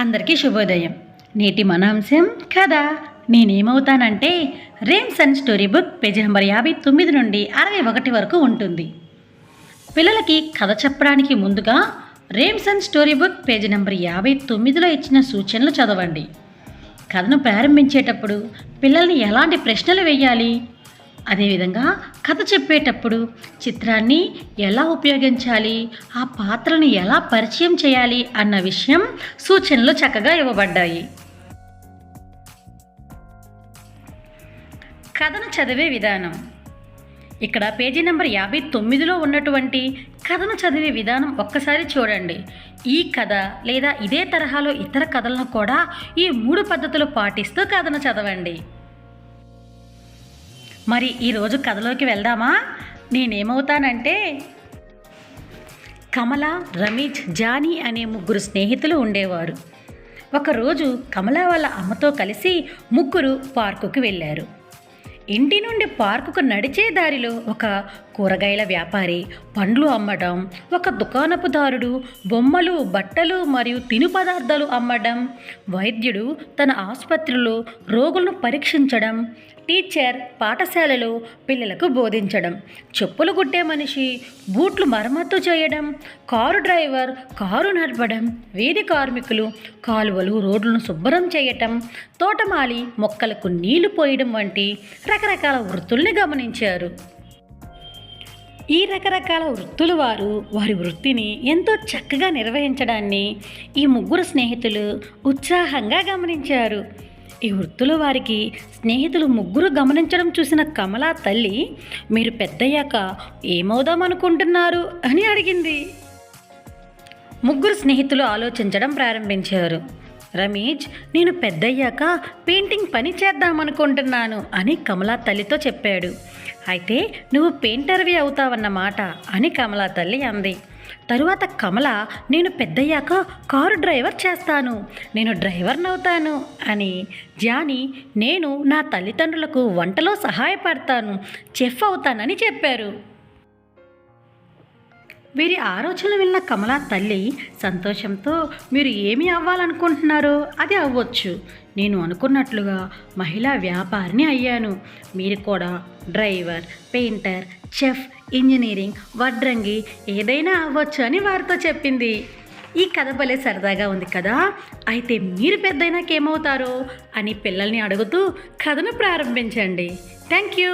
అందరికీ శుభోదయం. నేటి మన అంశం కథ. నేనేమవుతానంటే రేమ్సన్ స్టోరీ బుక్ పేజీ నెంబర్ 59 నుండి 61 వరకు ఉంటుంది. పిల్లలకి కథ చెప్పడానికి ముందుగా రేమ్సన్ స్టోరీ బుక్ పేజీ నెంబర్ 59లో ఇచ్చిన సూచనలు చదవండి. కథను ప్రారంభించేటప్పుడు పిల్లల్ని ఎలాంటి ప్రశ్నలు వేయాలి, అదేవిధంగా కథ చెప్పేటప్పుడు చిత్రాన్ని ఎలా ఉపయోగించాలి, ఆ పాత్రను ఎలా పరిచయం చేయాలి అన్న విషయం సూచనలు చక్కగా ఇవ్వబడ్డాయి. కథను చదివే విధానం. ఇక్కడ పేజీ నెంబర్ 59లో ఉన్నటువంటి కథను చదివే విధానం ఒక్కసారి చూడండి. ఈ కథ లేదా ఇదే తరహాలో ఇతర కథలను కూడా ఈ 3 పద్ధతులు పాటిస్తూ కథను చదవండి. మరి ఈరోజు కథలోకి వెళ్దామా? నేనేమవుతానంటే కమల, రమేష్, జానీ అనే 3 స్నేహితులు ఉండేవారు. ఒకరోజు కమల వాళ్ళ అమ్మతో కలిసి 3 పార్కుకి వెళ్ళారు. ఇంటి నుండి పార్కుకు నడిచే దారిలో ఒక కూరగాయల వ్యాపారి, పండ్లు అమ్మడం, ఒక దుకాణపుదారుడు బొమ్మలు, బట్టలు మరియు తిను పదార్థాలు అమ్మడం, వైద్యుడు తన ఆసుపత్రిలో రోగులను పరీక్షించడం, టీచర్ పాఠశాలలో పిల్లలకు బోధించడం, చెప్పులు కుట్టే మనిషి బూట్లు మరమ్మతు చేయడం, కారు డ్రైవర్ కారు నడపడం, వీధి కార్మికులు కాలువలు రోడ్లను శుభ్రం చేయటం, తోటమాలి మొక్కలకు నీళ్లు పోయడం వంటి రకరకాల వృత్తుల్ని గమనించారు. ఈ రకరకాల వృత్తులు వారి వృత్తిని ఎంతో చక్కగా నిర్వహించడాన్ని ఈ 3 స్నేహితులు ఉత్సాహంగా గమనించారు. ఈ వృత్తులు వారికి స్నేహితులు 3 గమనించడం చూసిన కమల తల్లి, మీరు పెద్దయ్యాక ఏమవుదాం అనుకుంటున్నారు అని అడిగింది. 3 స్నేహితులు ఆలోచించడం ప్రారంభించారు. రమేష్, నేను పెద్దయ్యాక పెయింటింగ్ పని చేద్దామనుకుంటున్నాను అని కమలా తల్లితో చెప్పాడు. అయితే నువ్వు పెయింటర్వి అవుతావన్నమాట అని కమలా తల్లి అంది. తరువాత కమల, నేను పెద్దయ్యాక కారు డ్రైవర్ చేస్తాను, నేను డ్రైవర్ని అవుతాను అని. జానీ, నేను నా తల్లిదండ్రులకు వంటలో సహాయపడతాను, చెఫ్ అవుతానని చెప్పారు. వీరి ఆలోచనలు విన్న కమలా తల్లి సంతోషంతో, మీరు ఏమి అవ్వాలనుకుంటున్నారో అది అవ్వచ్చు. నేను అనుకున్నట్లుగా మహిళా వ్యాపారిని అయ్యాను. మీరు కూడా డ్రైవర్, పెయింటర్, చెఫ్, ఇంజనీరింగ్, వడ్రంగి ఏదైనా అవ్వచ్చు అని వారితో చెప్పింది. ఈ కథ భలే సరదాగా ఉంది కదా. అయితే మీరు పెద్దయినాక ఏమవుతారో అని పిల్లల్ని అడుగుతూ కథను ప్రారంభించండి. Thank you.